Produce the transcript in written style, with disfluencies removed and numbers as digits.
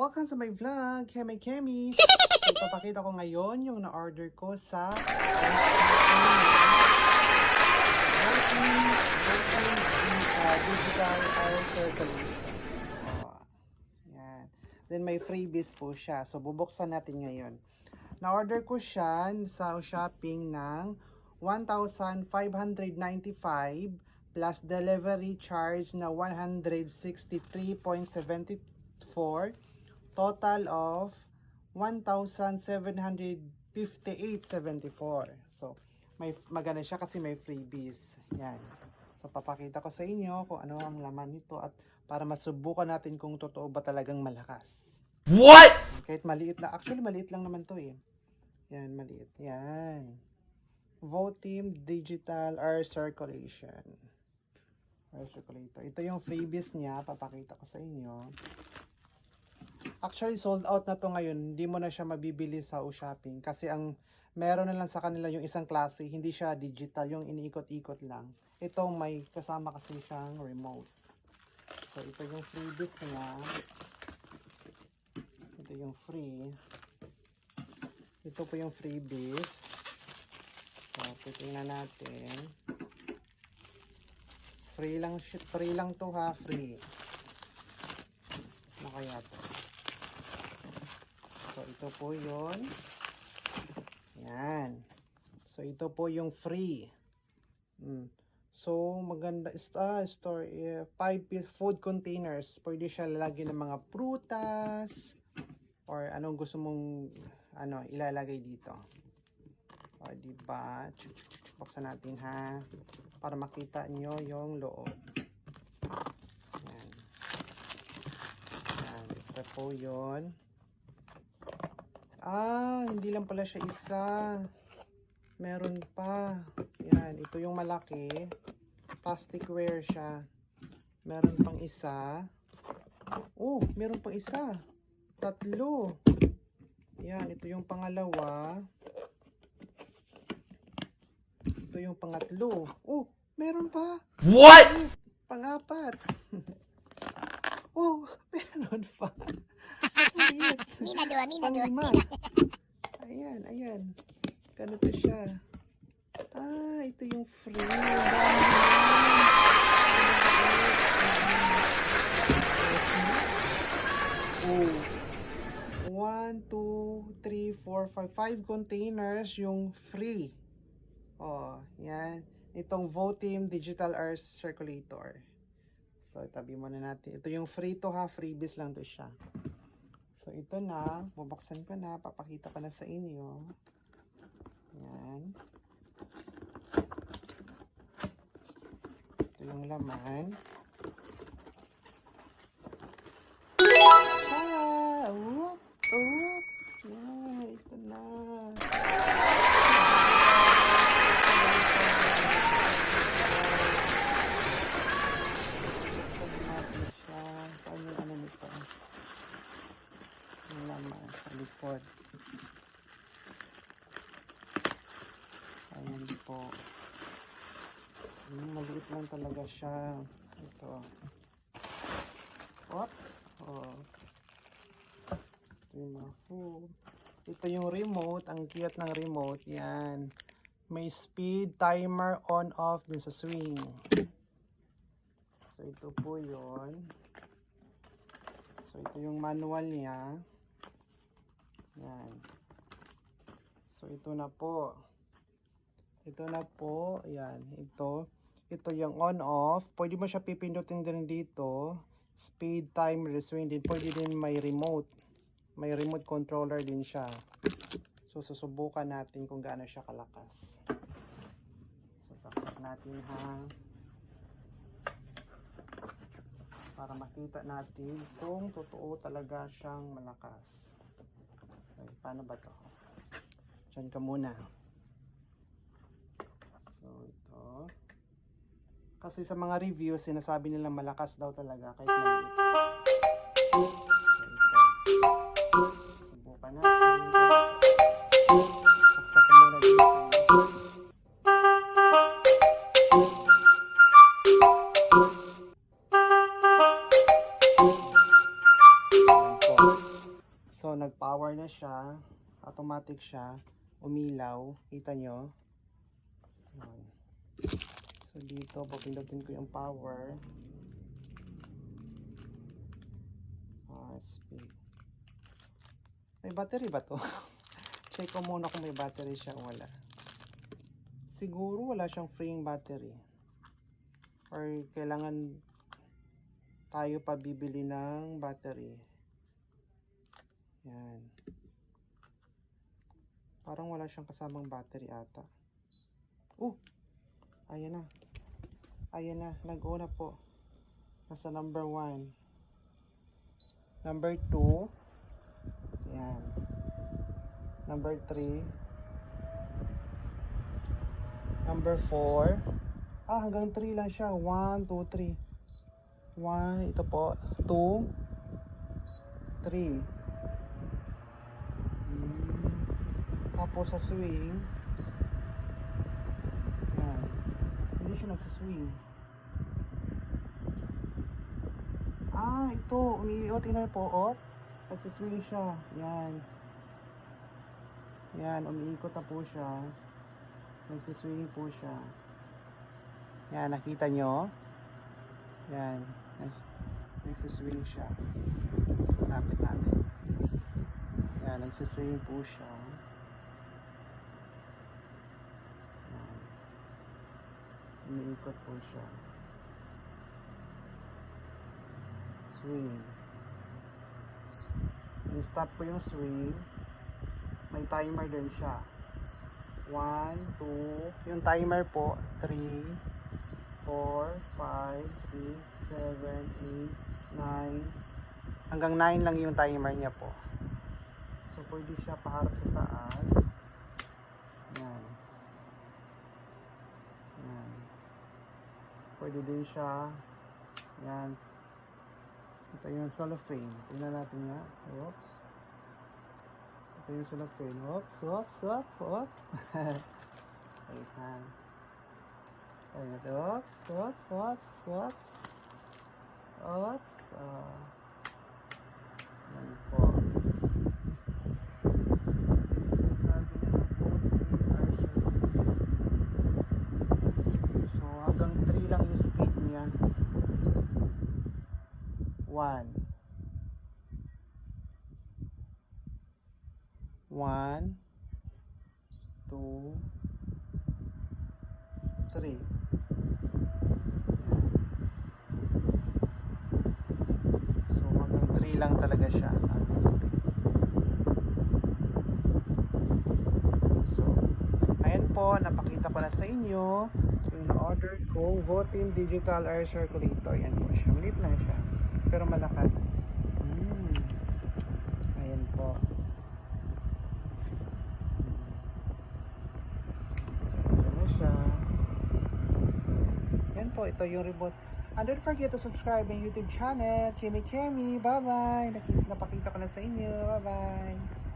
Welcome sa my vlog, Kemi. So, ipapakita ko ngayon yung na-order ko sa digital circulation. Oh, yan. Then may freebies po siya. So bubuksan natin ngayon. Na-order ko siya sa shopping ng 1,595 plus delivery charge na 163.74, total of 1,758.74. So, maganda siya kasi may freebies. Yan. So, papakita ko sa inyo kung ano ang laman nito at para masubukan natin kung totoo ba talagang malakas. What? Kahit maliit na. Actually, maliit lang naman to eh. Yan, maliit. Yan. Vo.Temm Digital Air Circulation. Air Circulator. Ito yung freebies niya. Papakita ko sa inyo. Actually, sold out na to ngayon. Hindi mo na siya mabibili sa shopping. Kasi ang meron na lang sa kanila yung isang klase. Hindi siya digital. Yung iniikot-ikot lang. Ito may kasama kasi siyang remote. So, ito yung freebies niya. Ito yung free. Ito po yung freebies. So, titingnan natin. Free lang to ha, free. Ano kaya to? So, ito po yun. Yan. So, ito po yung free. So, maganda. Store 5 food containers. Pwede siya lalagyan ng mga prutas or anong gusto mong ilalagay dito. O, diba? Buksan natin ha. Para makita nyo yung loob. Yan. Yan. Ito po yun. Hindi lang pala siya isa. Meron pa. Yan. Ito yung malaki. Plasticware siya. Meron pang isa. Oh, meron pang isa. 3. Yan, ito yung pangalawa. Ito yung pangatlo. Oh, meron pa. What? Pang-4. Oh, meron pa. Minadua. Ayan. Ganito siya. Ito yung free. Oh. 1, 2, 3, 4, 5 containers yung free. Oh, yan. Itong Vo.Temm Digital Air Circulator. So, itabi muna natin. Ito yung free to ha. Freebies lang to siya. So, ito na. Bubuksan ko na. Papakita ko na sa inyo. Yan. Ito yung laman. Yan, ito na. Paano yung ano nito? Yung laman sa likod. Ayan po. Maliit lang talaga siya. Ito. What? Oh. Ito yung mga food. Ito yung remote. Ang cute ng remote. Yan. May speed timer on off dun sa swing. So ito po yun. So ito yung manual niya. Yan. So ito na po. Ito na po. Yan. Ito yung on off. Pwede mo siya pipindutin din dito. Speed timer swing din. Pwede din may remote. May remote controller din siya. So, susubukan natin kung gaano siya kalakas. So, saksak natin ha. Para makita natin kung totoo talaga siyang malakas. Okay, paano ba to? Diyan ka muna. So, ito. Kasi sa mga reviews, sinasabi nila malakas daw talaga kahit maliit. Subukan natin. Saksak ko muna dito. Ayan po. nag-power na siya. Automatic siya. Umilaw. Kita nyo? Ayan. So, dito, papindutin ko yung power. Speed. May battery ba to? Check ko muna kung may battery siya o wala. Siguro wala siyang freeing battery. Or kailangan tayo pa bibili ng battery. Yan. Parang wala siyang kasamang battery ata. Ayan na. Ayan na. Nag-o na po. Nasa number 1. Number 2. Yan. Number 3. Number 4. Hanggang 3 lang siya. 1, 2, 3. 1, ito po. 2, 3. Tapos sa swing. Yan. Hindi siya nagsaswing. Ito. Tingnan po. Nagsaswing siya. Yan. Yan. Umiikot na po siya. Nagsaswing po siya. Yan. Nakita nyo? Yan. Nagsaswing siya. Lapit natin. Yan. Nagsaswing po siya. Yan. Umiikot po siya. Swing. I-stop ko yung swing. May timer din siya. 1, 2. Yung timer po. 3, 4, 5, 6, 7, 8, 9. Hanggang 9 lang yung timer niya po. So, pwede siya paharap sa taas. Yan. Yan. Pwede din siya. Yan. Ito yung cellophane. Tingnan natin nga. Oops. Ito yung cellophane. Oops. Wait na. Oops. Yan po. So, hanggang 3 lang yung speed niya. 1, 2, 3. So hanggang 3 lang talaga siya ang speed. So ayan po, napakita ko na sa inyo yung order ko, Vo.Temm Digital Air Circulator. Yan po siya, maliit lang siya pero malakas. Ayan po. So, ito na siya. So, yan po, ito yung remote. And don't forget to subscribe my YouTube channel, Kemi. Bye-bye. Napakita ko na sa inyo. Bye-bye.